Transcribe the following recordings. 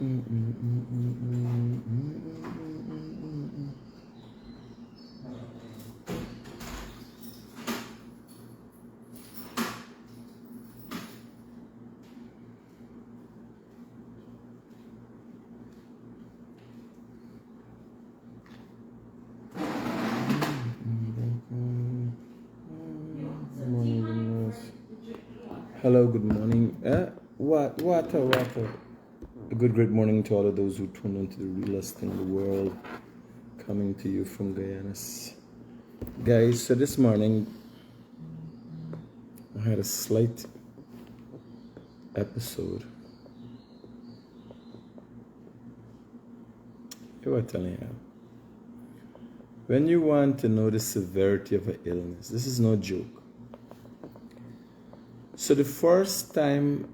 Hello, good morning. Water. A good, great morning to all of those who tune into the realest thing in the world, coming to you from Guyana. Guys, so this morning I had a slight episode. I was telling you, when you want to know the severity of an illness, this is no joke. So the first time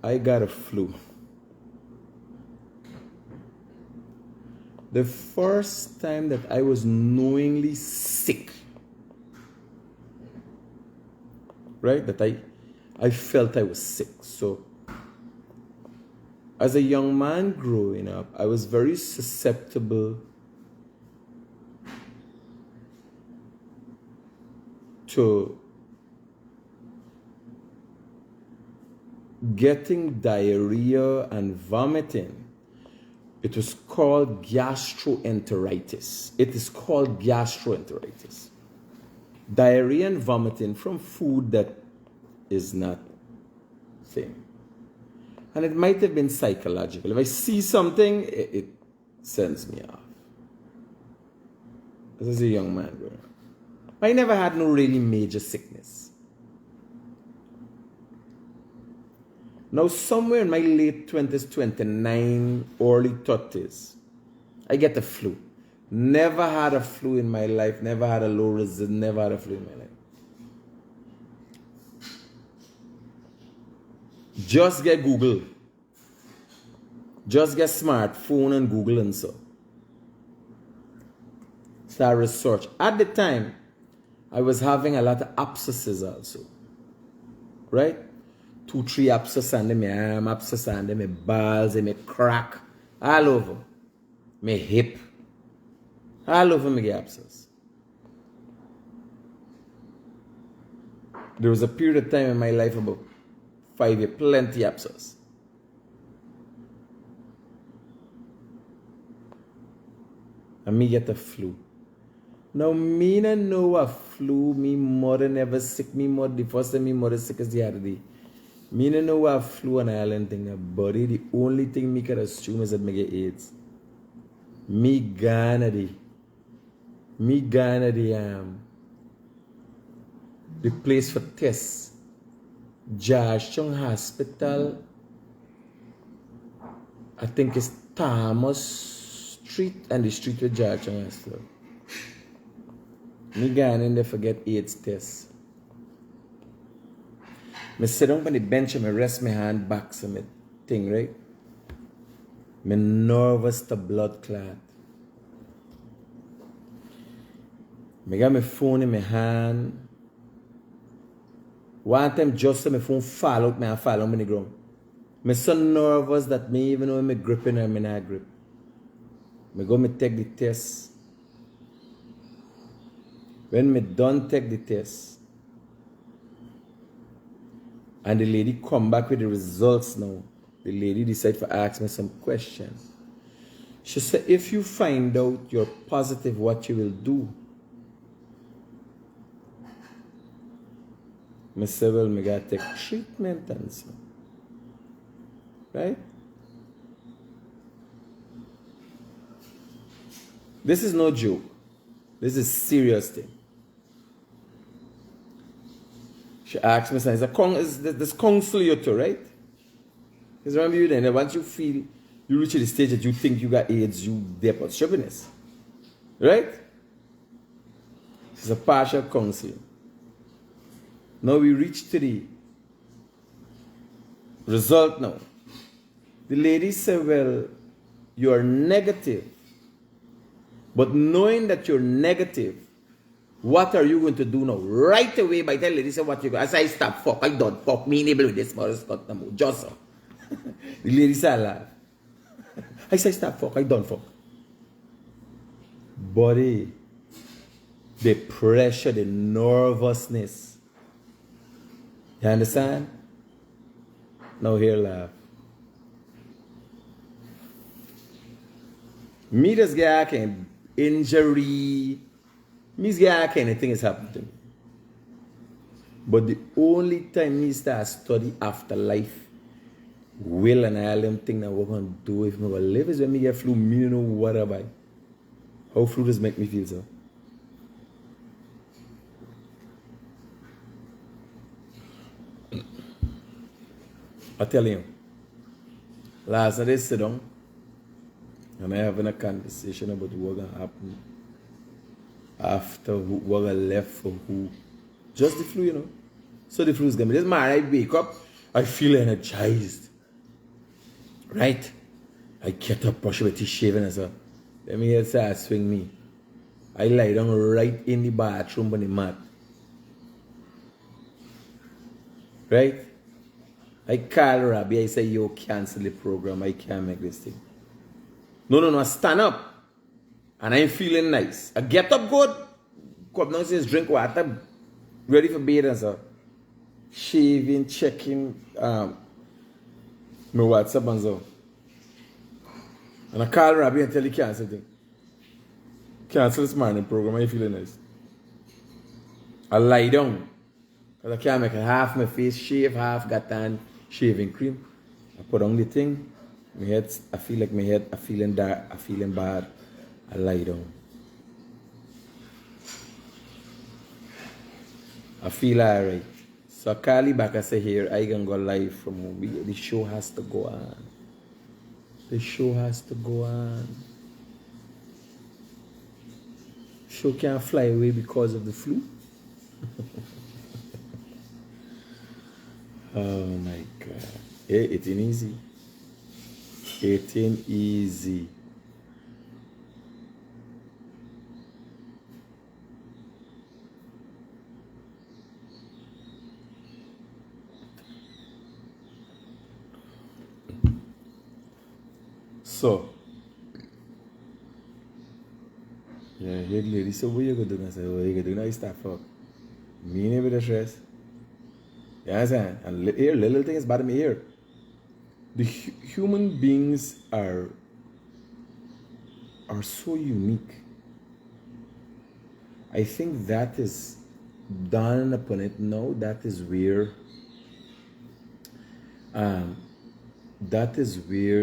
I got a flu, the first time that I was knowingly sick, right? That I felt I was sick. So as a young man growing up, I was very susceptible to getting diarrhea and vomiting. It was called gastroenteritis. It is called gastroenteritis. Diarrhea and vomiting from food that is not thing. And it might have been psychological. If I see something, it sends me off. This is a young man growing up. I never had no really major sickness. Now, somewhere in my late 20s, 29, early 30s, I get the flu. Never had a flu in my life, never had a low resistance, never had a flu in my life. Just get Google. Just get smartphone and Google and so. Start research. At the time, I was having a lot of abscesses also. Right? 2-3 abscesses under my arm, abscesses under my balls, my crack, all over. My hip. All over me get abscess. There was a period of time in my life, about 5 years, plenty abscess. And me get the flu. Now, me no know a flu, me mother never sick, me mother, the first time me mother sick is the other day. Me no know a flu and island thing, buddy. The only thing me can assume is that me get AIDS. Me gonna the place for tests. Georgetown Hospital, I think it's Thomas Street and the street with Georgetown Hospital. Me gone in there for get AIDS tests. Me sit down on the bench and me rest my hand back so me thing, right? Me nervous to blood clot. Me got my phone in my hand. One time just so my phone fall out, me and fall on the ground. Me so nervous that me even know me gripping or me not grip. Me go me take the test. When me done take the test, and the lady come back with the results now, the lady decide to ask me some questions. She said, if you find out you're positive, what you will do? I said, well, I gotta take treatment and so. Right? This is no joke. This is serious thing. She asked me, is this counsel you too, right? Because remember you then, once you feel, you reach the stage that you think you got AIDS, you dip on stubbornness. Right? This is a partial counseling. Now we reach to the result now. The lady said, well, you are negative. But knowing that you're negative, what are you going to do now? Right away, by the lady said, what you go? As I stop, fuck, I don't fuck, me enable with this mother Scott no more. Just so. The lady said, I laugh. I say stop fuck, I done fuck. Body, the pressure, the nervousness. You understand? Now here laugh. Me just get a kind of injury. Me just get a kind of thing is happening to me. But the only time me start study afterlife, will and all them things that we're going to do if we going to live is when me get flu, me don't know what about. How flu does make me feel so? I tell you, last night I sit down and I having a conversation about what going to happen after what I left for who. Just the flu, you know. So the flu is coming. This morning I wake up, I feel energized. Right? I get up, brush my teeth, shaving and so. Let me hear say I swing me. I lie down right in the bathroom on the mat. Right? I call Rabbi, I say, yo, cancel the program. I can't make this thing. No, I stand up. And I'm feeling nice. I get up good. Come downstairs, drink water. Ready for bed and so. Shaving, checking my WhatsApp and so. And I call Rabbi and tell you cancel thing. Cancel this morning program. I'm feeling nice. I lie down. Because I can't make half my face shave, half got on shaving cream. I put on the thing. My head, I feel like my head, I feeling dark, I feeling bad. I lie down. I feel alright. So I call you back and say, here, I can go live from home. The show has to go on. The show has to go on. Show can't fly away because of the flu. Oh my God. It ain't easy. It ain't easy. So, yeah, here lady said, what you gonna do? I said, what you gonna do? Now you start fuck. Me never the stress. You understand? And here, little things bother me here. The human beings are so unique. I think that is done upon it now. That is where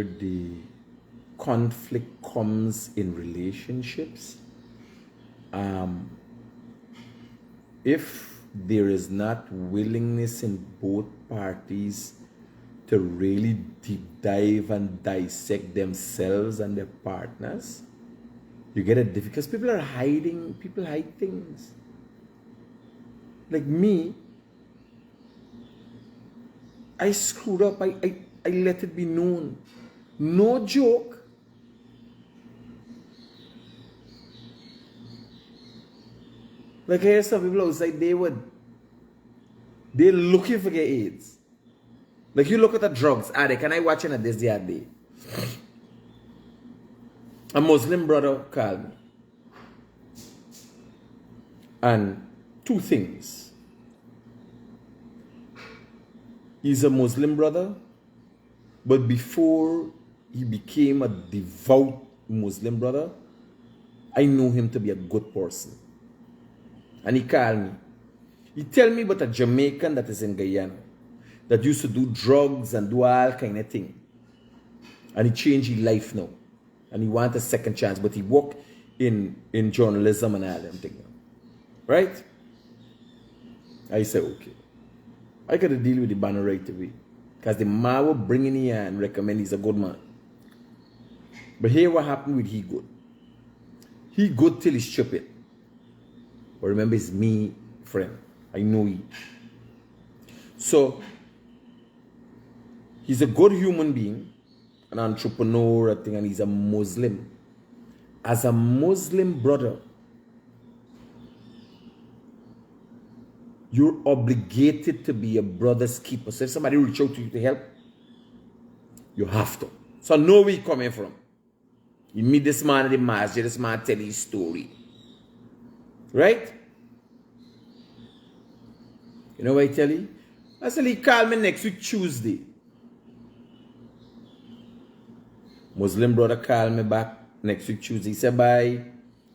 the conflict comes in relationships. If there is not willingness in both parties to really deep dive and dissect themselves and their partners, you get it difficult. Because people hide things. Like me, I screwed up, I let it be known. No joke. Like I hear some people outside, they're looking for get AIDS. Like you look at the drugs, can I watch it this the other day? A Muslim brother called me. And two things. He's a Muslim brother, but before he became a devout Muslim brother, I knew him to be a good person. And he called me. He tell me about a Jamaican that is in Guyana that used to do drugs and do all kind of thing. And he changed his life now. And he want a second chance, but he work in journalism and all them things. Right? I said, okay. I got to deal with the banner right away. Because the man will bring in here and recommend he's a good man. But here what happened with he good. He good till he's stupid. But remember, it's me, friend. I know he. So, he's a good human being, an entrepreneur, I think, and he's a Muslim. As a Muslim brother, you're obligated to be a brother's keeper. So if somebody reach out to you to help, you have to. So I know where he's coming from. You meet this man at the masjid, this man tell his story. Right? You know what I tell you? I said, he called me next week Tuesday. Muslim brother called me back next week Tuesday. He said, bye.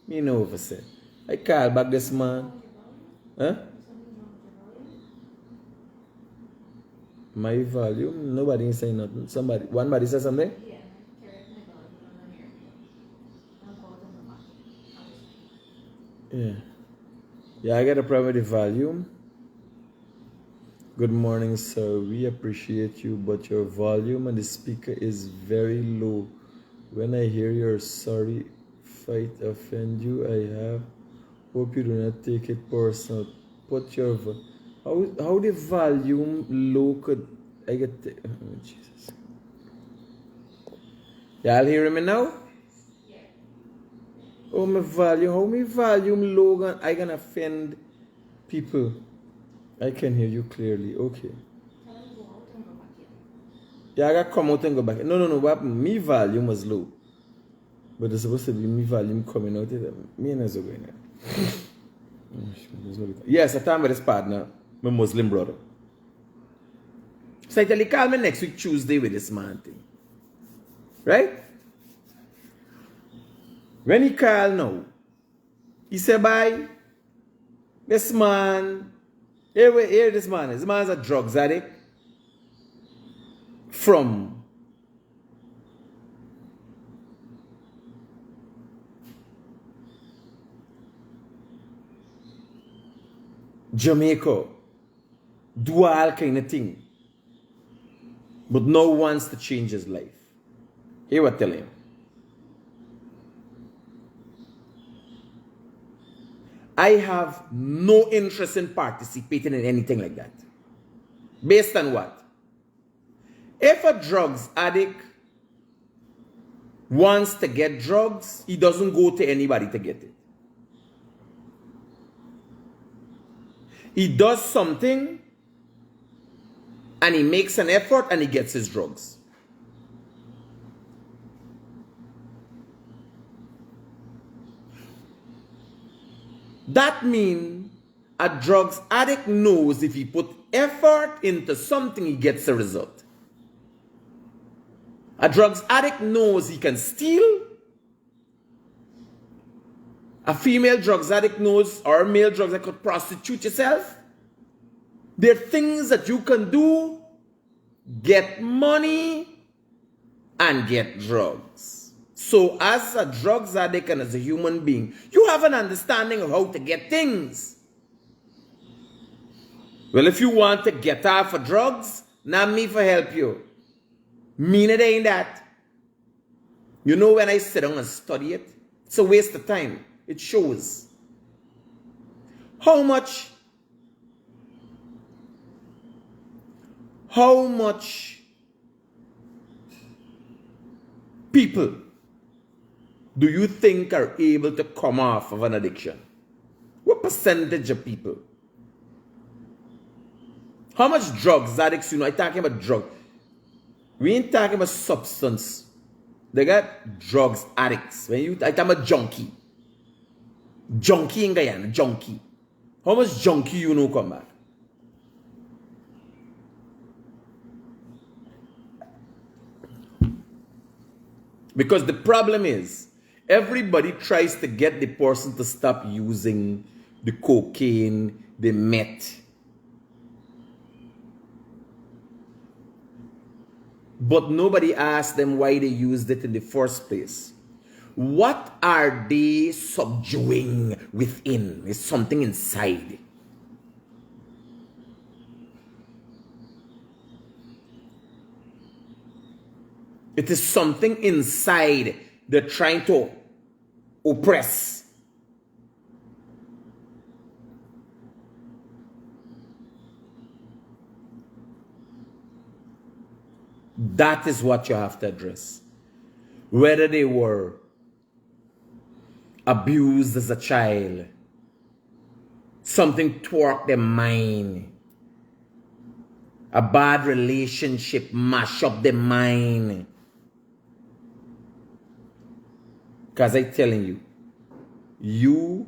Me know what I said. I called back this man. Huh? My volume? Nobody is saying nothing. One body said something? Yeah. Yeah, I got a problem with the volume. Good morning, sir. We appreciate you, but your volume and the speaker is very low. When I hear your sorry fight offend you, I have. Hope you do not take it personal. Put your how the volume low could I get? Oh, Jesus. Y'all hearing me now? Yeah. Oh, my volume. How my volume low? I gonna offend people. I can hear you clearly. Okay. Yeah, I gotta come out and go back. No. What happened? My volume was low. But it's supposed to be my volume coming out. Me and us are going there. Yes, I time with this partner, my Muslim brother. So I tell you, call me next week Tuesday with this man thing. Right? When he called now, he said, bye. This man, here this man is. This man's a drugs addict from Jamaica, do all kind of thing, but no one wants to change his life. Hear what I tell him. I have no interest in participating in anything like that. Based on what? If a drugs addict wants to get drugs, he doesn't go to anybody to get it. He does something and he makes an effort and he gets his drugs. That means a drugs addict knows if he put effort into something, he gets a result. A drugs addict knows he can steal. A female drugs addict knows, or a male drugs addict could prostitute yourself. There are things that you can do, get money, and get drugs. So as a drugs addict and as a human being, you have an understanding of how to get things. Well, if you want to get off of drugs, not me for help you. Mean it ain't that. You know, when I sit down and study it, it's a waste of time. It shows how much people do you think are able to come off of an addiction? What percentage of people? How much drugs addicts you know? I'm talking about drugs. We ain't talking about substance. They got drugs addicts. I'm talking about junkie. Junkie in Guyana, junkie. How much junkie you know come back? Because the problem is, everybody tries to get the person to stop using the cocaine, the meth. But nobody asks them why they used it in the first place. What are they subduing within? It's something inside. It is something inside they're trying to oppress. That is what you have to address. Whether they were abused as a child, something tore their mind, a bad relationship mash up their mind, Because I'm telling you, you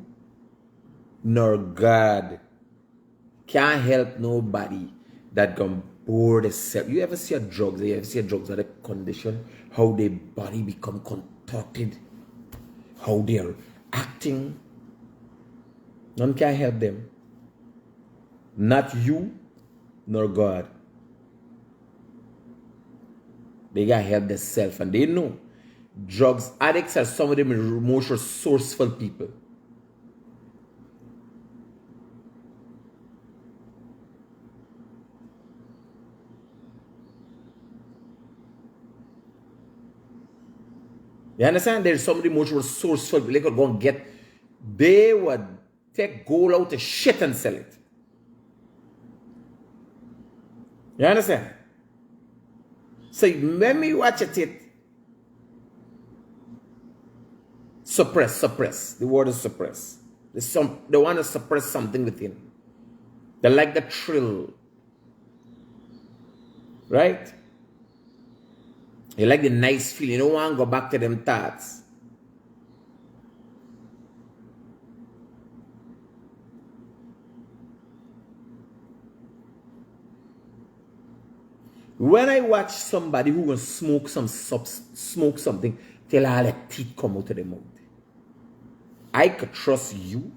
nor God can't help nobody that gone bored itself. You ever see a drugs? You ever see a drugs at a condition? How their body become contorted? How they're acting? None can help them. Not you, nor God. They gotta help themselves, and they know drugs addicts are some of the most resourceful people. You understand? There's some of the most resourceful people. They could go and get, they would take gold out of shit and sell it. You understand? So when we watch it, suppress. The word is suppress. They want to suppress something within. They like the thrill. Right? They like the nice feeling. You don't want to go back to them thoughts. When I watch somebody who will smoke something till all the teeth come out of their mouth, I could trust you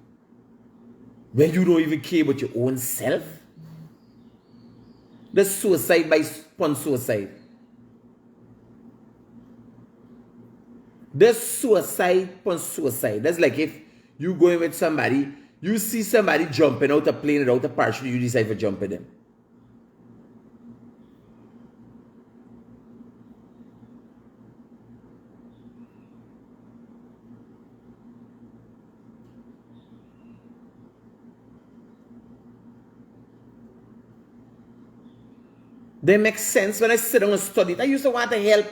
when you don't even care about your own self. That's suicide by suicide. That's suicide upon suicide. That's like if you going with somebody, you see somebody jumping out a plane without a parachute, you decide to jump with them. They make sense when I sit down and study it. I used to want to help.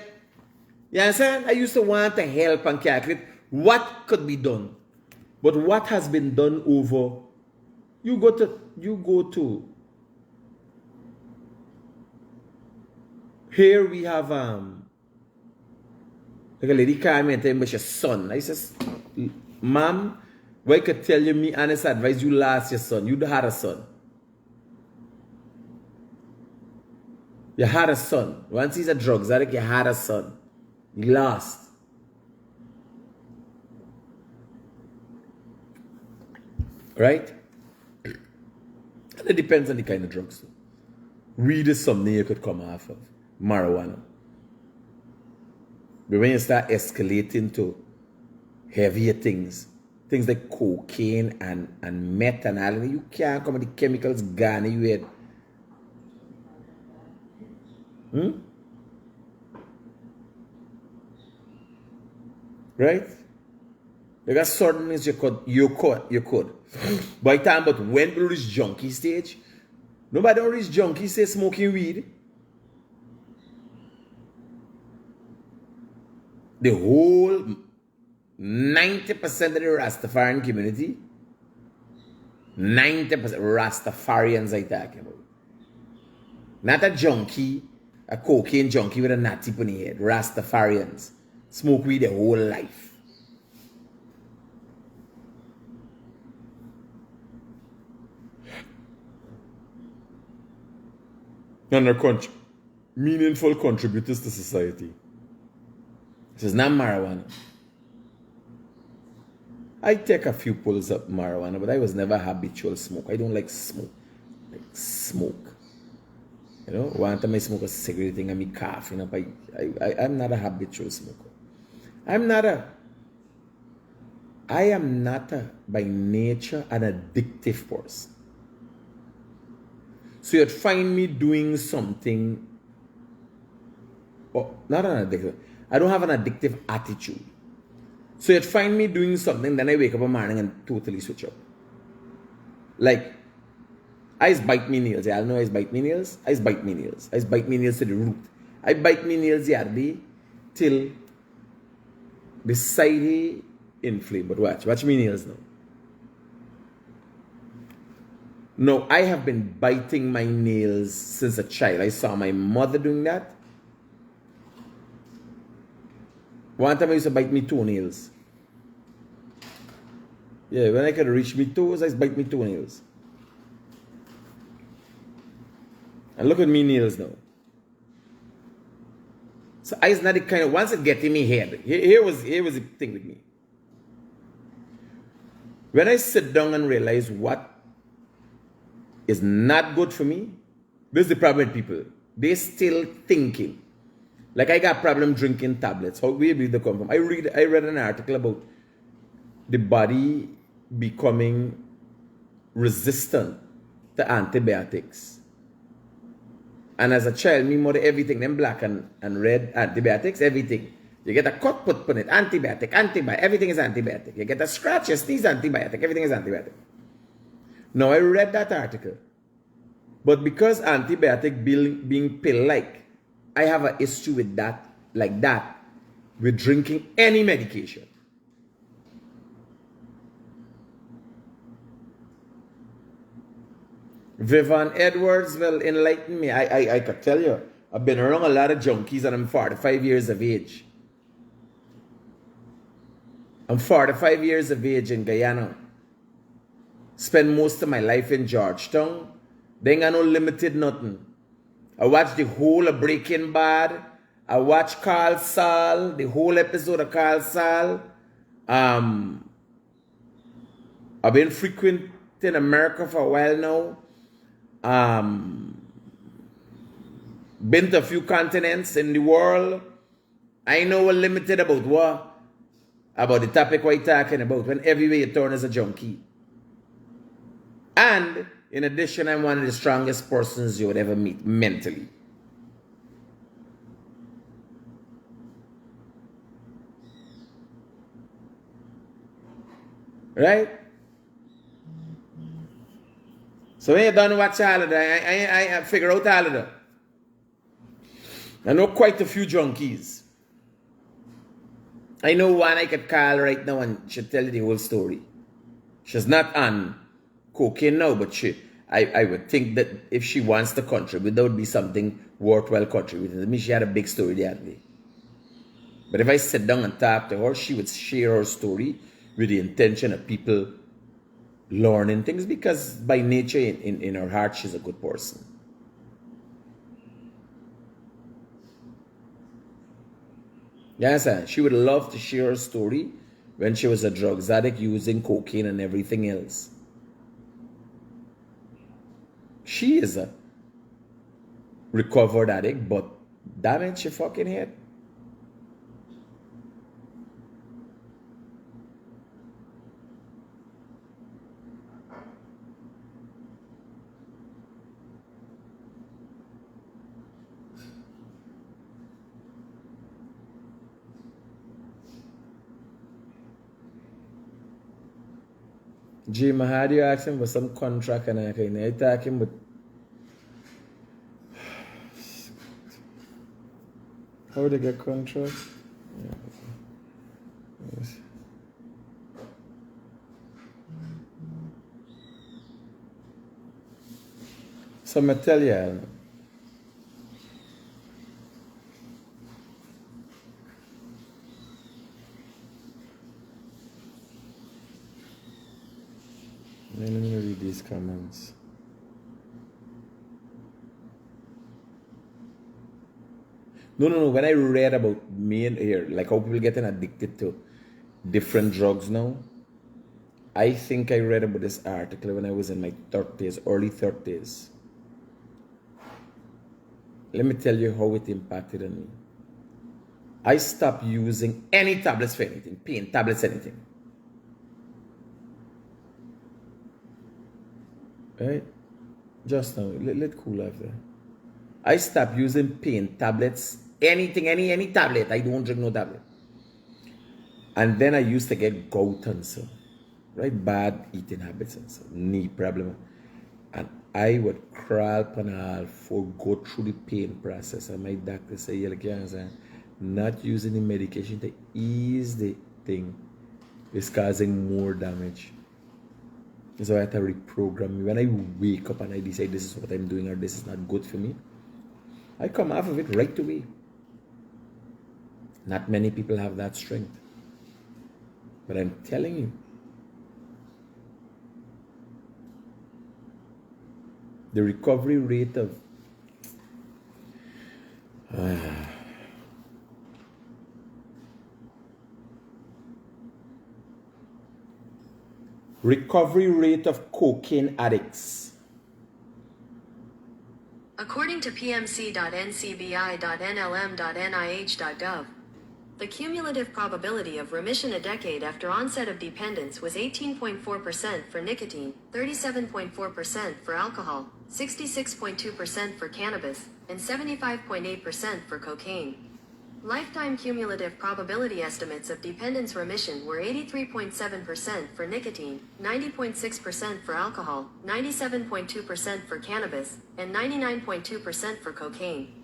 You understand? I used to want to help and calculate what could be done. But what has been done over, you go to, here we have, like a lady came and told me she's son. I says, ma'am, why could tell you me honest advice, you lost your son. You had a son. You had a son. Once he's a drugs addict, you had a son. You lost. Right? And it depends on the kind of drugs. Weed is something you could come off of. Marijuana. But when you start escalating to heavier things like cocaine and meth and all, you can't come with the chemicals gone in your head. Right? There are certain things you could. By the time, but when we reach junkie stage, nobody don't reach junkie stage smoking weed. The whole 90% of the Rastafarian community, 90% Rastafarians I talking about. Not a junkie, a cocaine junkie with a natty on the head. Rastafarians smoke weed their whole life. And they're meaningful contributors to society. This is not marijuana. I take a few pulls of marijuana, but I was never a habitual smoker. I don't like smoke. You know, one time I smoke a cigarette and I'm coughing up. I'm not a habitual smoker. I am not by nature an addictive person. So you'd find me doing something, not an addictive, I don't have an addictive attitude. So you'd find me doing something, then I wake up in the morning and totally switch up. Like, I just bite me nails. Y'all know I just bite me nails? I just bite me nails. I just bite me nails to the root. I bite me nails yesterday till the side inflame. But watch me nails now. No, I have been biting my nails since a child. I saw my mother doing that. One time I used to bite me toenails. Yeah, when I could reach me toes, I bite me toenails. And look at me nails now. So I is not the kind of, once it get in me head, here was the thing with me. When I sit down and realize what is not good for me, this is the problem with people. They still thinking. Like I got problem drinking tablets. How where did they come from? I read an article about the body becoming resistant to antibiotics. And as a child, me mother everything, them black and red antibiotics, everything. You get a cut, put on it, antibiotic, everything is antibiotic. You get a scratch, you sneeze, antibiotic, everything is antibiotic. Now I read that article. But because antibiotic being pill-like, I have an issue with that, like that, with drinking any medication. Vivian Edwards will enlighten me. I could tell you, I've been around a lot of junkies and I'm 45 years of age. I'm 45 years of age in Guyana. Spend most of my life in Georgetown. They ain't got no limited nothing. I watched the whole of Breaking Bad. I watched Carl Saul, the whole episode of Carl Saul. I've been frequent in America for a while now. Been to a few continents in the world. I know a limited about what? About the topic what you're talking about. When everywhere you turn is a junkie. And in addition, I'm one of the strongest persons you would ever meet mentally. Right? So when you're done watch all of that, I figure out all of that. I know quite a few junkies. I know one I could call right now and she'll tell you the whole story. She's not on cocaine now, but I would think that if she wants to contribute, that would be something worthwhile contributing. I mean, she had a big story the other day. But if I sit down and talk to her, she would share her story with the intention of people learning things, because by nature, in her heart, she's a good person. Yes, she would love to share her story when she was a drug addict using cocaine and everything else. She is a recovered addict, but damn it, she fucking head. Jim, how do you ask him for some contract and I talk him with how would they get contract? Yeah. Yes. So I tell you, let me read these comments. No. When I read about me and here, like how people getting addicted to different drugs now, I think I read about this article when I was in my 30s, early 30s. Let me tell you how it impacted on me. I stopped using any tablets for anything, pain tablets, anything. Right? Just now, let cool off there. I stopped using pain tablets, anything, any tablet. I don't drink no tablet. And then I used to get gout and so, right? Bad eating habits and so, knee problem. And I would crawl upon all for go through the pain process. And my doctor said, you can't not using the medication to ease the thing is causing more damage. So I had to reprogram me. When I wake up and I decide this is what I'm doing or this is not good for me, I come off of it right away. Not many people have that strength. But I'm telling you, The recovery rate of recovery rate of cocaine addicts. According to pmc.ncbi.nlm.nih.gov, the cumulative probability of remission a decade after onset of dependence was 18.4% for nicotine, 37.4% for alcohol, 66.2% for cannabis, and 75.8% for cocaine. Lifetime cumulative probability estimates of dependence remission were 83.7% for nicotine, 90.6% for alcohol, 97.2% for cannabis, and 99.2% for cocaine.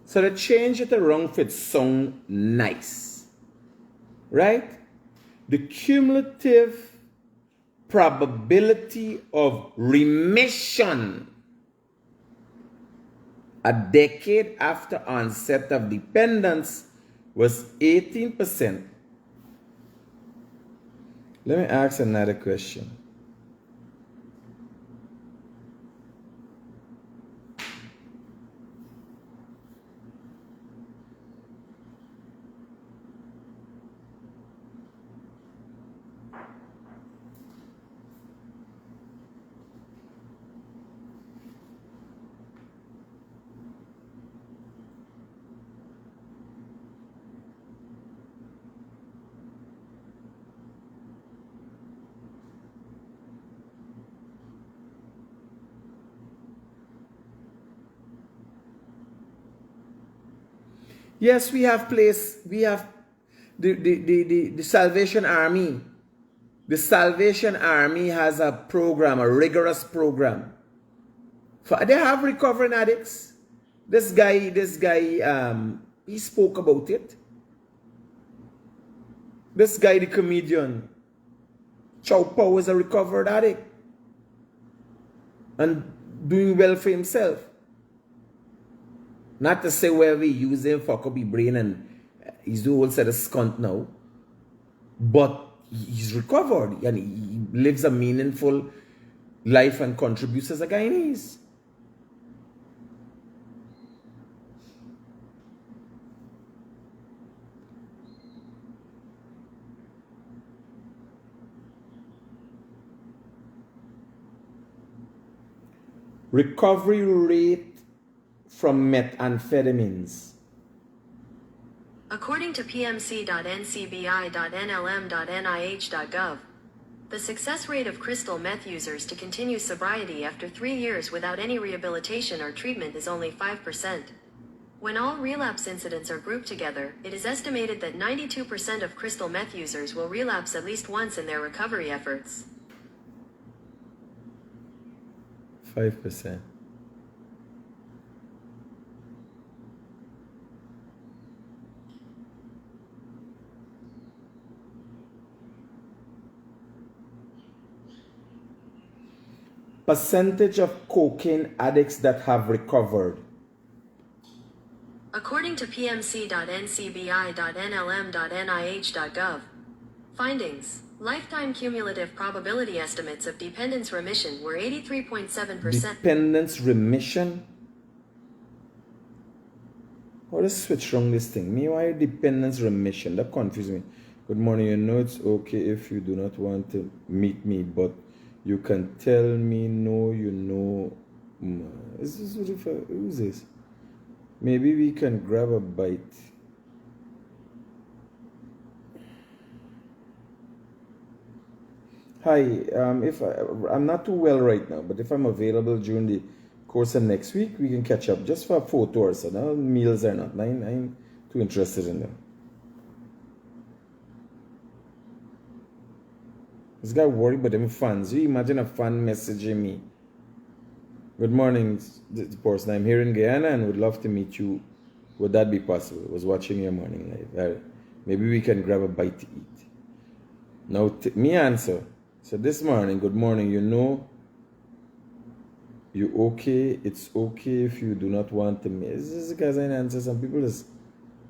So the change at the wrong fit sound nice, right? The cumulative probability of remission a decade after onset of dependence was 18%. Let me ask another question. Yes, we have the Salvation Army. The Salvation Army has a program, a rigorous program. They have recovering addicts. This guy, he spoke about it. This guy, the comedian, Chow Pow, is a recovered addict and doing well for himself. Not to say where we use him for copy brain and he's the whole set of skunt now. But he's recovered and he lives a meaningful life and contributes as a Guyanese. Recovery rate from methamphetamines. According to pmc.ncbi.nlm.nih.gov, the success rate of crystal meth users to continue sobriety after 3 years without any rehabilitation or treatment is only 5%. When all relapse incidents are grouped together, it is estimated that 92% of crystal meth users will relapse at least once in their recovery efforts. 5%. Percentage of cocaine addicts that have recovered. According to pmc.ncbi.nlm.nih.gov, findings, lifetime cumulative probability estimates of dependence remission were 83.7%. Dependence remission? How to switch wrong this thing? Me, why dependence remission? That confuses me. Good morning. You know it's okay if you do not want to meet me, but you can tell me no, you know. Who's this? Maybe we can grab a bite. Hi, if I'm not too well right now, but if I'm available during the course of next week, we can catch up just for a photo or so. Now, meals are not. I ain't too interested in them. This guy worried about them fans. You imagine a fan messaging me. Good morning, this person. I'm here in Guyana and would love to meet you. Would that be possible? I was watching your morning live. Maybe we can grab a bite to eat. Now, me answer. So this morning, good morning. You know, you okay? It's okay if you do not want to meet. This is because I answer. Some people just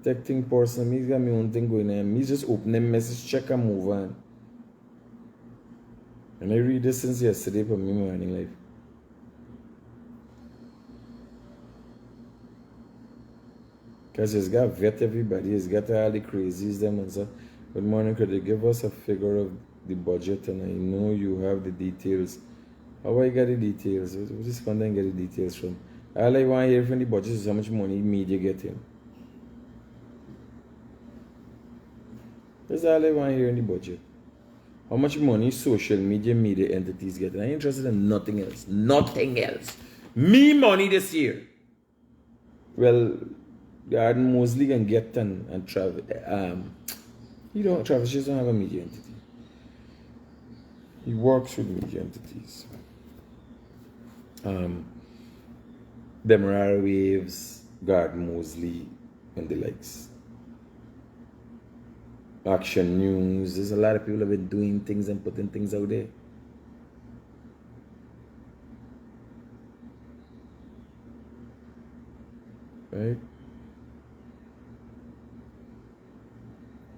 texting person. Me got my own thing going on. Me just open them message, check and move on. And I read this since yesterday for me morning life. Because he's got vet everybody, he's got all the crazies them and so. Good morning, could you give us a figure of the budget? And I know you have the details. How I get the details? Where this content get the details from? All I want to hear from the budget is how much money media getting. That's all I want to hear in the budget. How much money social media entities get. I ain't interested in nothing else. Nothing else. Me money this year. Well, Garden Mosley can get and Travis. Travis just don't have a media entity. He works with media entities. Demerara Waves, Garden Mosley, and the likes. Action News. There's a lot of people have been doing things and putting things out there. Right?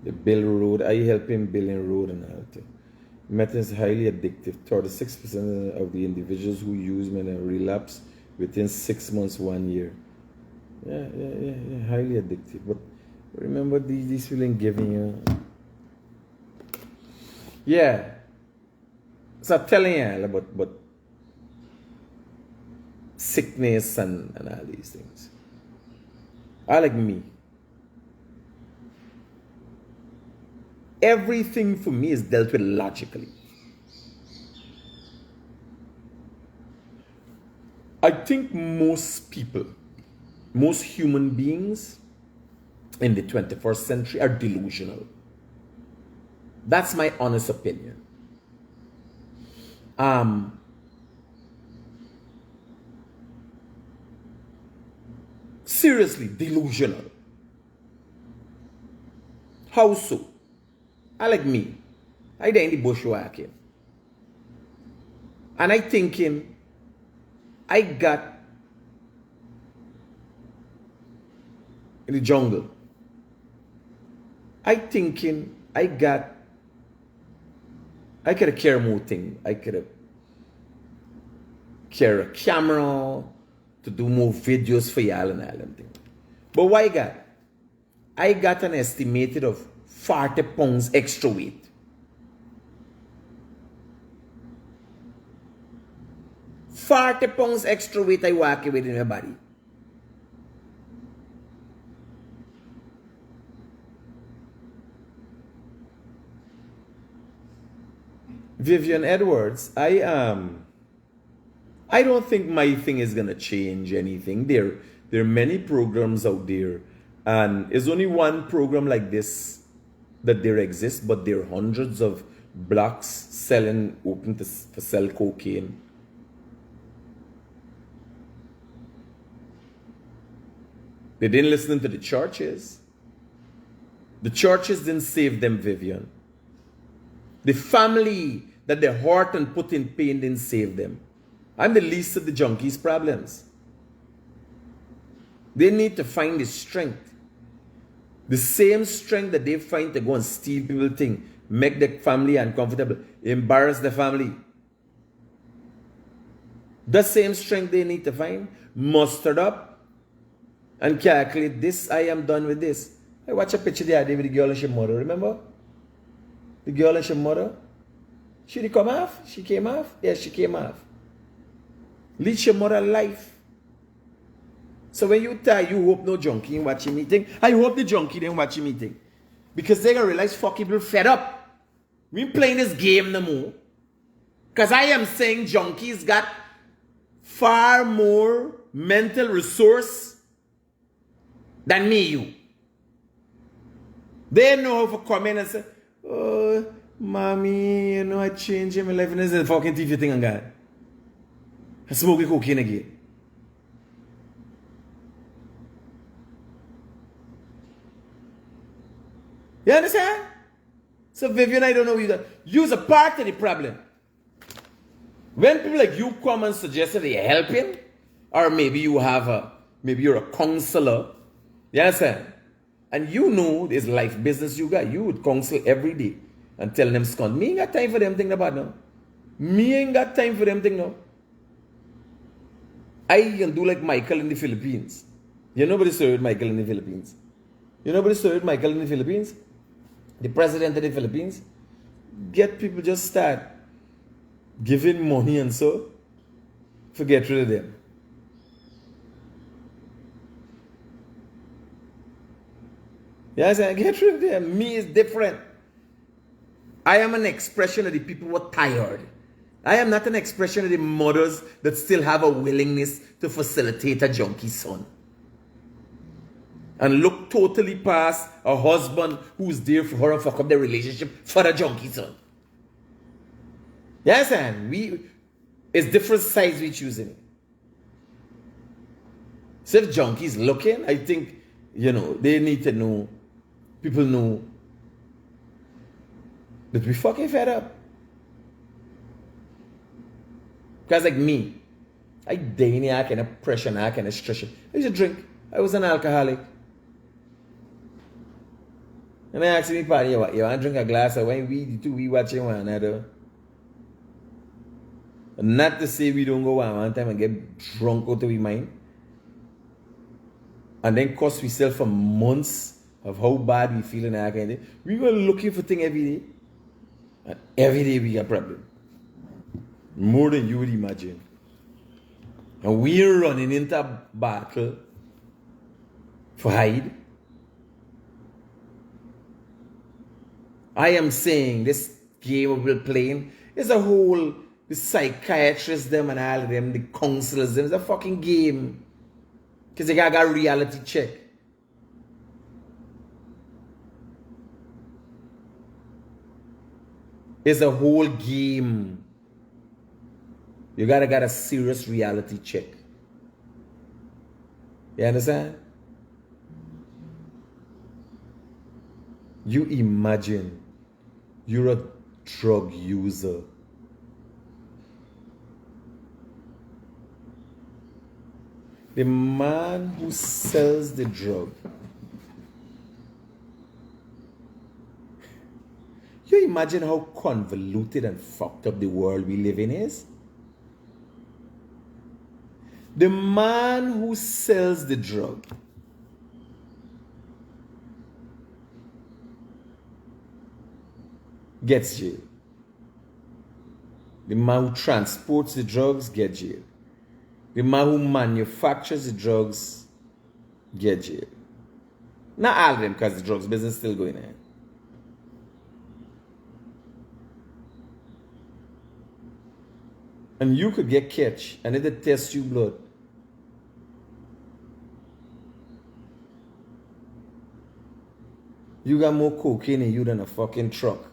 The Bill Road. I help him building road and all that. Meth is highly addictive. 36% of the individuals who use meth relapse within 6 months, 1 year. Yeah, highly addictive. But remember these feeling giving you. Yeah. So I'm telling you about sickness and all these things. I like me. Everything for me is dealt with logically. I think most people, most human beings in the 21st century are delusional. That's my honest opinion. Seriously, delusional. How so? I like me. I there in the bushwhacking. And I thinking, I got in the jungle. I thinking, I could have carried more thing. I could have carried a camera to do more videos for y'all and all them things. But what I got an estimated of 40 pounds extra weight. £40 extra weight I walk with in my body. Vivian Edwards, I don't think my thing is gonna change anything. There are many programs out there, and it's only one program like this that there exists, but there are hundreds of blocks selling open to sell cocaine. They didn't listen to the churches. The churches didn't save them, Vivian. The family that they hurt and put in pain didn't save them. I'm the least of the junkies' problems. They need to find the strength. The same strength that they find to go and steal people things, make the family uncomfortable, embarrass the family. The same strength they need to find, mustered up, and calculate this, I am done with this. I watch a picture the other day with the girl and she mother, remember? The girl and she mother. She did come off? She came off? Yes, she came off. Lead your mother life. So when you tell you hope no junkie in watching meeting, I hope the junkie didn't watch meeting. Because they're gonna realize fucking people fed up. We ain't playing this game no more. Because I am saying junkies got far more mental resource than me, you. They know how to come in and say, oh, mommy, you know, I changed my life and this is the fucking TV thing I got. I smoke cocaine again. You understand? So Vivian, I don't know you. You're a part of the problem. When people like you come and suggest that they're helping, or maybe you have maybe you're a counselor, you understand? And you know this life business you got, you would counsel every day and tell them, "Scott, me ain't got time for them thinking about now. Me ain't got time for them thing now. I can do like Michael in the Philippines. You know nobody served Michael in the Philippines. You know nobody served Michael in the Philippines? The president of the Philippines. Get people just start giving money and so forget rid of them. Yes, I get rid of them. Me is different. I am an expression of the people who are tired. I am not an expression of the mothers that still have a willingness to facilitate a junkie son. And look totally past a husband who's there for her and fuck up their relationship for a junkie son. Yes, and it's different sides we choosing. So if junkies looking, I think, they need to know, people know that we fucking fed up. Because like me, I daily I kind of pressure and I kind of stress. I used to drink. I was an alcoholic. And I asked me, party, you want to drink a glass of wine? We watching one another. And not to say we don't go one time and get drunk out of our mind. And then cost ourselves for months of how bad we feel and that kind of thing. We were looking for things every day. And every day we got problem. More than you would imagine. And we're running into a battle for hide. I am saying this game we're playing is a whole, the psychiatrists them and all of them, the counselors them, it's a fucking game. Because they got a reality check. It's a whole game. You gotta get a serious reality check. You understand? You imagine you're a drug user. The man who sells the drug. You imagine how convoluted and fucked up the world we live in is? The man who sells the drug gets jail. The man who transports the drugs gets jail. The man who manufactures the drugs gets jail. Not all of them, because the drugs business is still going on. And you could get catch and it would test you blood. You got more cocaine in you than a fucking truck.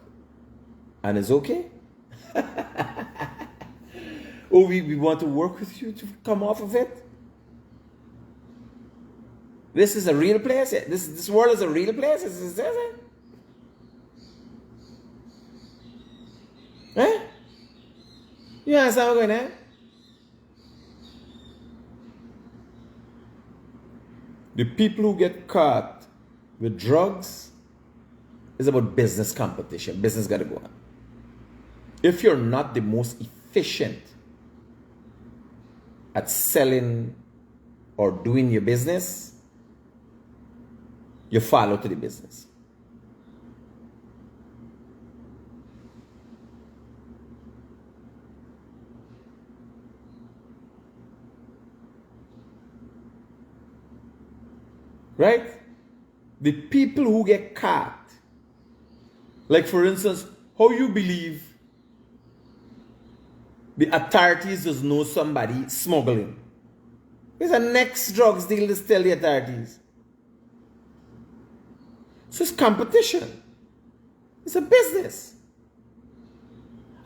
And it's okay? Oh, we want to work with you to come off of it? This is a real place? This world is a real place? Is it? Eh? You understand what's going on? The people who get caught with drugs is about business competition. Business got to go on. If you're not the most efficient at selling or doing your business, you fall out of the business. Right? The people who get caught, like for instance, how you believe the authorities does know somebody smuggling? It's a next drugs deal to tell the authorities. So it's competition. It's a business.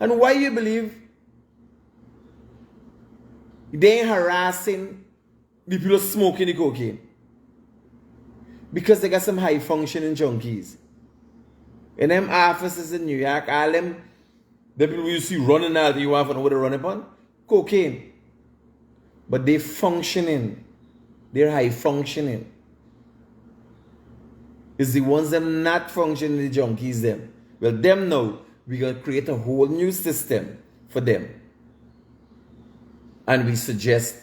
And why you believe they ain't harassing the people smoking the cocaine? Because they got some high functioning junkies. In them offices in New York, all them, the people you see running out, you want to know what they're running upon? Cocaine. But they functioning. They're high functioning. It's the ones them not functioning, the junkies them. Well, them now, we're going to create a whole new system for them. And we suggest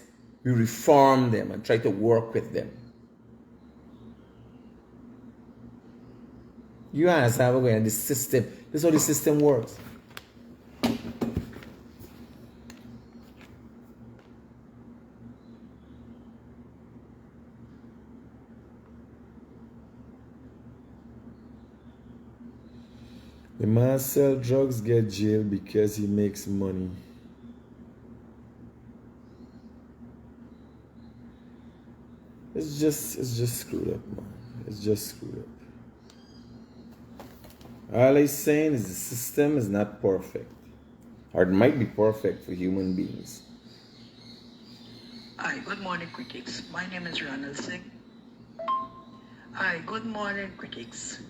we reform them and try to work with them. You understand how we're going, this system, this is how the system works. The man sell drugs, get jailed because he makes money. It's just screwed up, man. It's just screwed up. All I'm saying is the system is not perfect. Or it might be perfect for human beings. Hi, good morning, critics. My name is Ronald Singh. Hi, good morning, critics.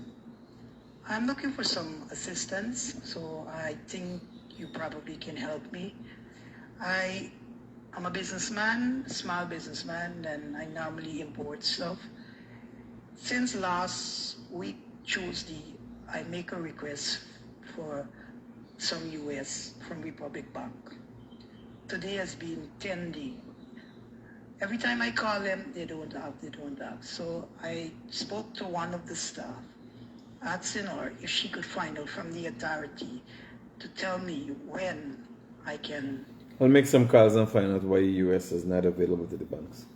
I'm looking for some assistance, so I think you probably can help me. I'm a businessman, small businessman, and I normally import stuff. Since last week, Tuesday, I make a request for some US from Republic Bank. Today has been 10 days. Every time I call them, they don't have. So I spoke to one of the staff, asking her if she could find out from the authority to tell me when I can. I'll make some calls and find out why US is not available to the banks.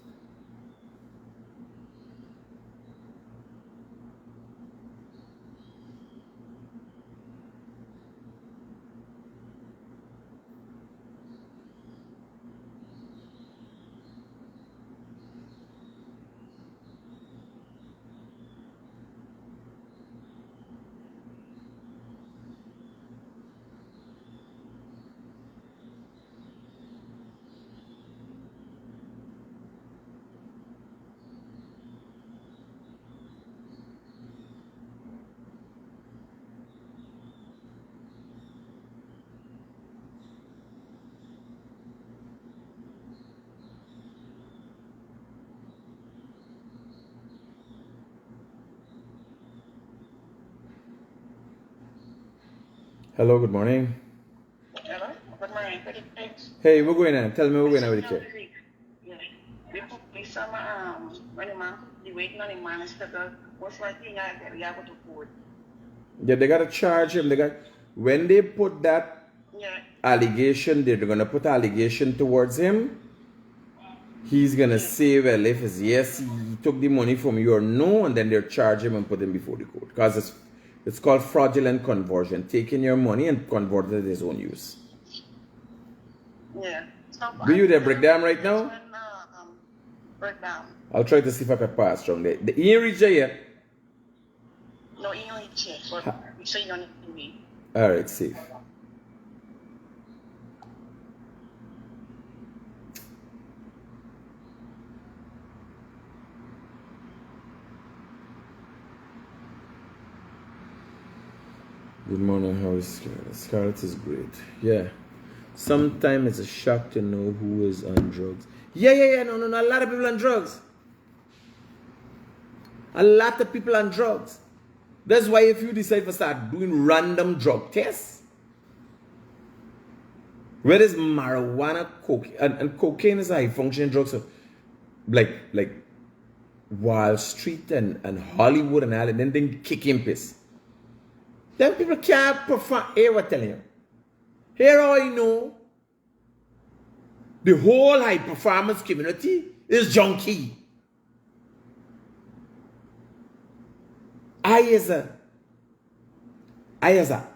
Hello, good morning. Hello? Good morning. Good thanks. Hey, we're going on. Tell me we're going on with the care. Yeah. We put me some when the man the waiting on the man is to what's my thing I get we have to court. Yeah, they gotta charge him. When they put that allegation, they're gonna put allegation towards him. He's gonna say, well, if it's yes, he took the money from you or no, and then they'll charge him and put him before the court. Because it's called fraudulent conversion, taking your money and converting it to his own use. Yeah. So, Do you there break down right now? Break down. I'll try to see if I can pass from there. He ain't reached there yet. No, you only check, but we say you only me. Alright, safe. Good morning, how is Scarlett? Scarlett is great. Yeah. Sometimes it's a shock to know who is on drugs. Yeah. No. A lot of people on drugs. A lot of people on drugs. That's why if you decide to start doing random drug tests, where is marijuana, cocaine, and cocaine is a high functioning drug, so like Wall Street and Hollywood and all, and then they kick in piss. Then people can't perform. Here, what telling you? Here, all you know, the whole high performance community is junkie. I as a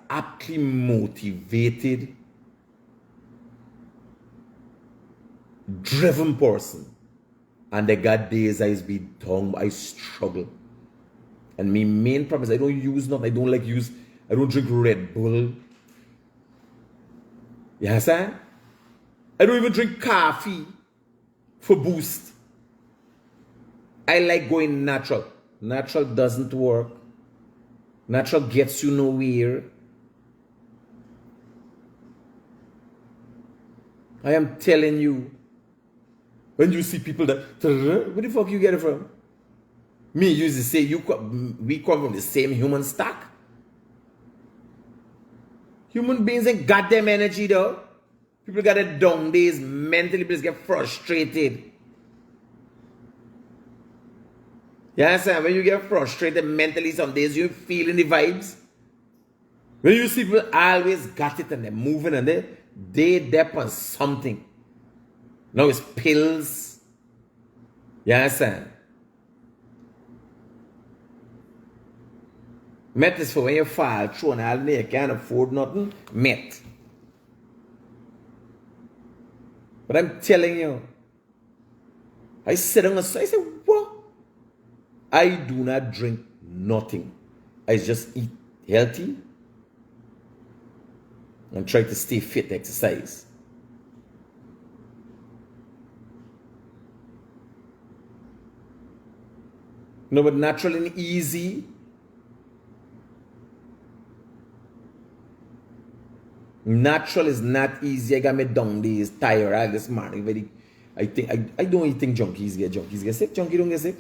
aptly motivated, driven person, and the God days I be tongue, I struggle. And my main problem is I don't use nothing. I don't drink Red Bull. You understand? I don't even drink coffee for boost. I like going natural. Natural doesn't work. Natural gets you nowhere. I am telling you. When you see people that, where the fuck you get it from? Me used to say, we come from the same human stock. Human beings ain't got them energy though. People got it down days mentally, people get frustrated. You understand? When you get frustrated mentally, some days you feeling the vibes. When you see people always got it and they're moving and they dep on something. Now it's pills. You understand? Met is for when you fall through and all day, you can't afford nothing. Met. But I'm telling you, I sit down and I say, what? I do not drink nothing. I just eat healthy and try to stay fit, exercise. No, but natural and easy. Natural is not easy. I got me down days, tired this morning. I don't even think junkies get sick. Junkie don't get sick.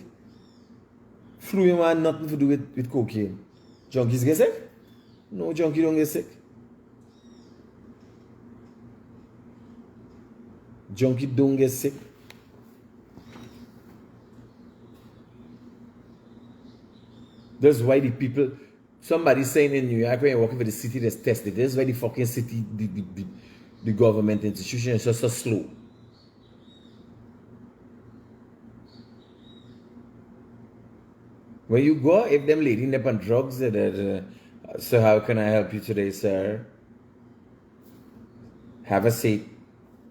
Flu man, nothing to do with cocaine. Junkies get sick? No, junkie don't get sick. Junkie don't get sick. That's why the people, somebody saying in New York when you're working for the city that's tested, that's why the fucking city, the government institution is just so slow. When you go, if them lady up on drugs, so how can I help you today, sir? Have a seat,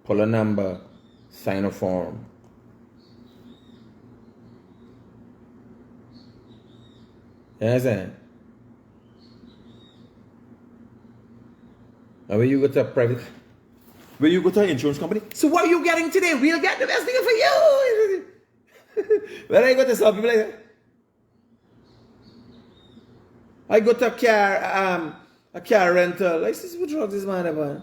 pull a number, sign a form. You understand? And when you go to a private, when you go to an insurance company, so what are you getting today? We'll get the best thing for you. When I go to some people like that, I go to a car rental. I say, what drugs is man about?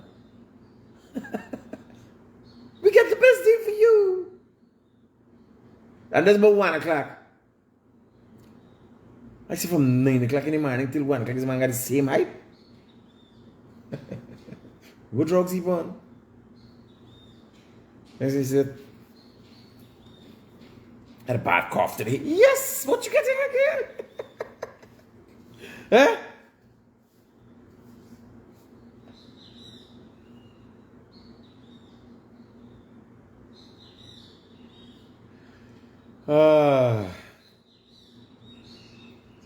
We get the best deal for you. And that's about 1 o'clock. I say from 9 o'clock in the morning till 1 o'clock, this man got the same hype. What drugs he on? As he said, had a bad cough today. Yes, what you getting again? Huh?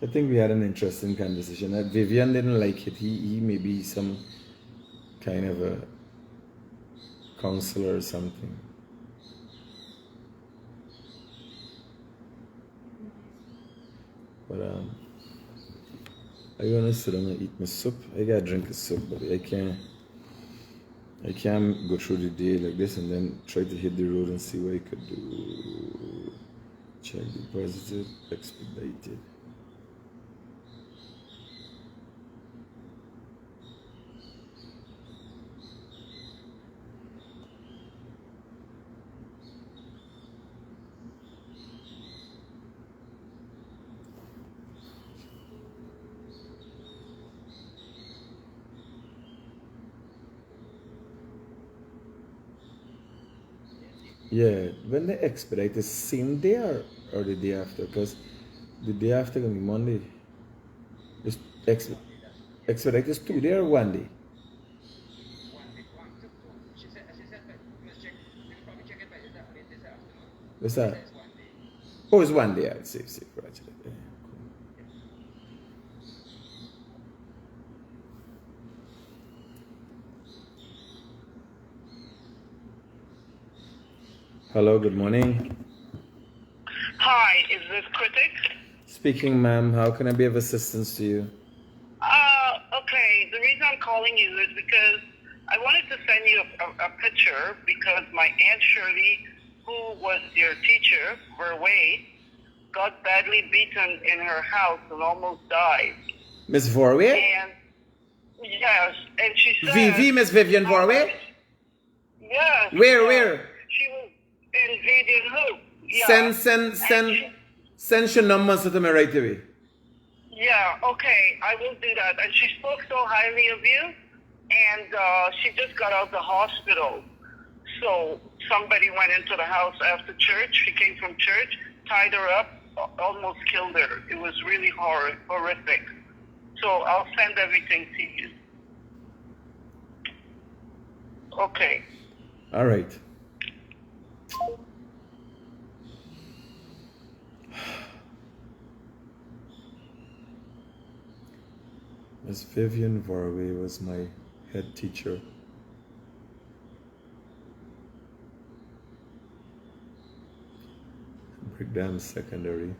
I think we had an interesting conversation. Vivian didn't like it. He may be some kind of a counselor or something. But I'm gonna sit down and eat my soup. I gotta drink the soup, but I can't go through the day like this and then try to hit the road and see what I could do. Check deposited, expedited. Yeah, when they expedite, the same day or the day after? Because the day after gonna be Monday. It's expedite is 2 days or 1 day? What's that? Oh, it's 1 day. I'd say, right. Yeah, cool. Hello, good morning. Hi, is this Critic? Speaking, ma'am. How can I be of assistance to you? Okay. The reason I'm calling you is because I wanted to send you a picture because my Aunt Shirley, who was your teacher, Verway, got badly beaten in her house and almost died. Miss Vorway? And yes, and she said... VV, Miss Vivian Vorway? Yes. Where? She was in Vivian Hoop. Yeah. Send your numbers to me right away. Yeah, okay, I will do that. And she spoke so highly of you, and she just got out of the hospital. So somebody went into the house after church. She came from church, tied her up, almost killed her. It was really horrific. So I'll send everything to you. Okay. All right. Miss Vivian Varway was my head teacher. Brigham Secondary.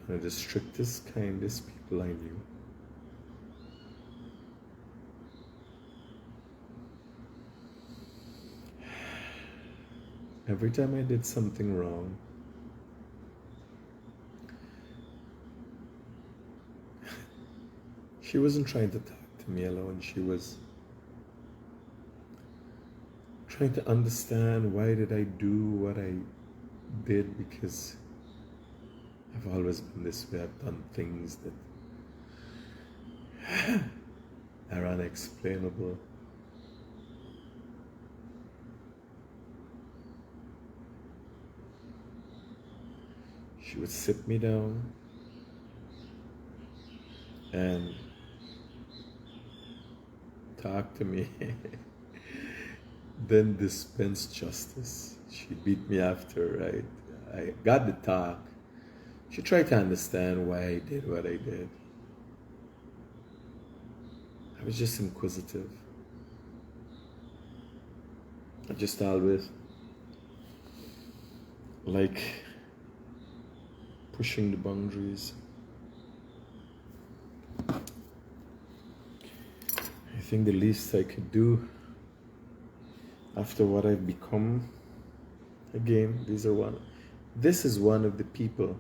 One of the strictest, kindest people I knew. Every time I did something wrong, she wasn't trying to talk to me alone. She was trying to understand why did I do what I did, because I've always been this way. I've done things that are unexplainable. She would sit me down and talk to me, then dispense justice. She beat me after, right? I got the talk. She tried to understand why I did what I did. I was just inquisitive. I just always like pushing the boundaries. I think the least I could do after what I've become, again, this is one of the people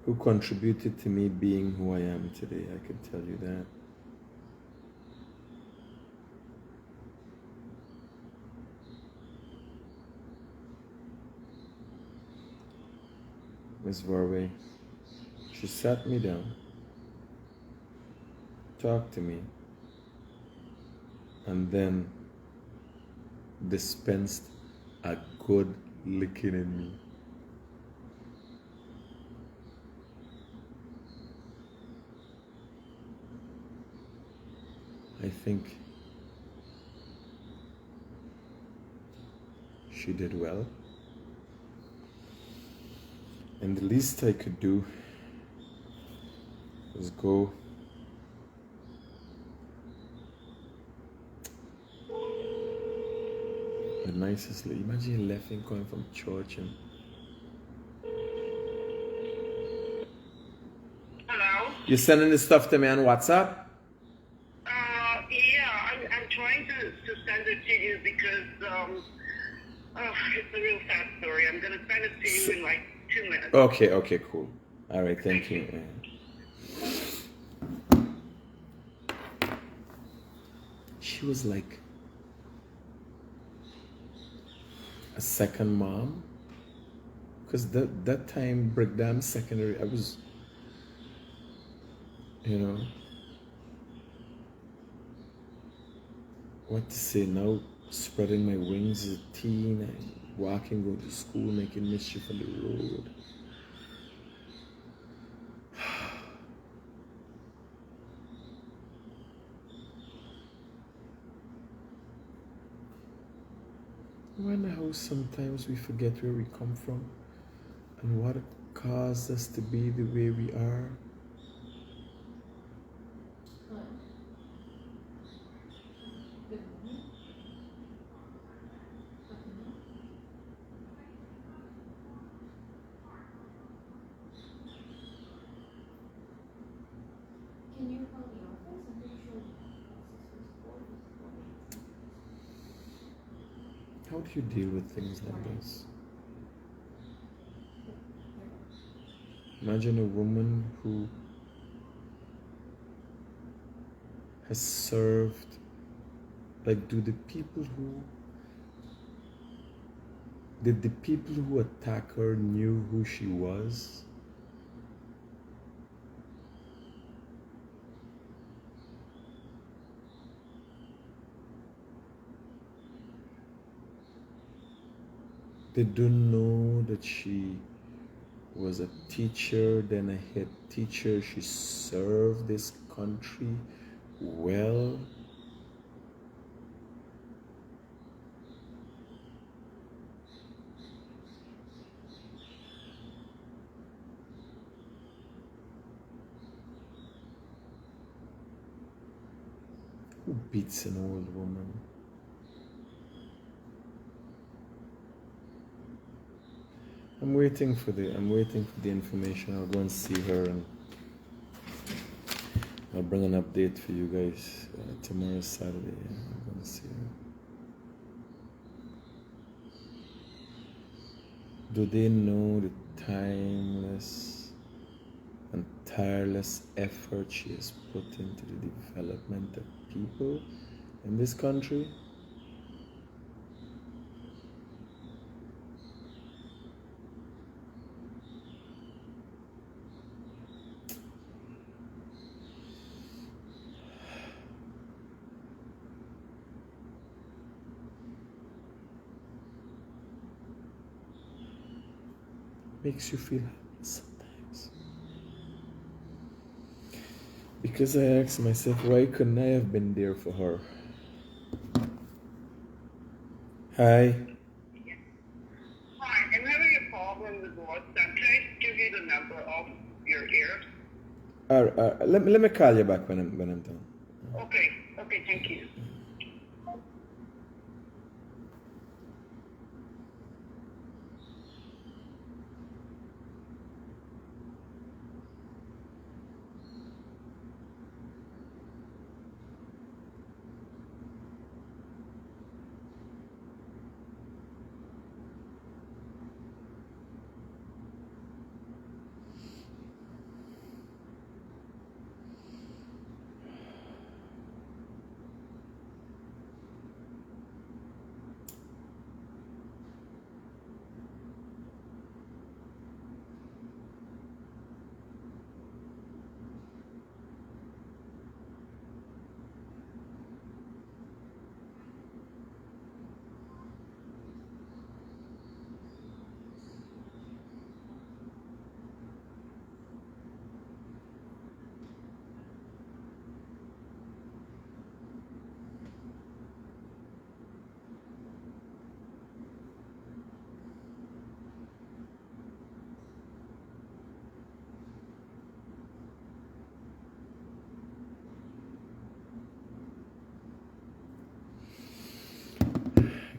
who contributed to me being who I am today. I can tell you that. Miss Varway, she sat me down, talked to me, and then dispensed a good licking in me. I think she did well. And the least I could do was go the nicest lady. Imagine laughing coming from church and Hello? you're sending this stuff to me on WhatsApp? Yeah, I'm trying to send it to you because it's a real sad story. I'm going to send it to you in like 2 minutes. Okay, cool. All right, thank you. She was like a second mom, because that time Brigham Secondary, I was, what to say now, spreading my wings as a teen, and walking, going to school, making mischief on the road. I wonder how sometimes we forget where we come from and what caused us to be the way we are. How do you deal with things like this? Imagine a woman who has served, like, do the people who Did the people who attacked her knew who she was? They don't know that she was a teacher, then a head teacher. She served this country well. Who beats an old woman? I'm waiting for the information. I'll go and see her and I'll bring an update for you guys. Tomorrow's Saturday. I'm going to see her. Do they know the timeless and tireless effort she has put into the development of people in this country? Makes you feel happy sometimes. Because I asked myself, why couldn't I have been there for her? Hi. Hi, I'm having a problem with WhatsApp. Can I give you the number of your ear? Let me call you back when I'm done. Okay, thank you.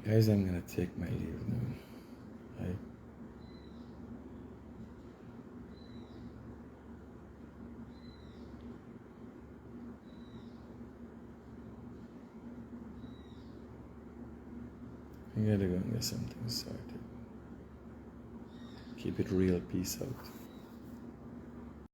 Guys, I'm gonna take my leave now. Right? I gotta go and get something started. Keep it real. Peace out.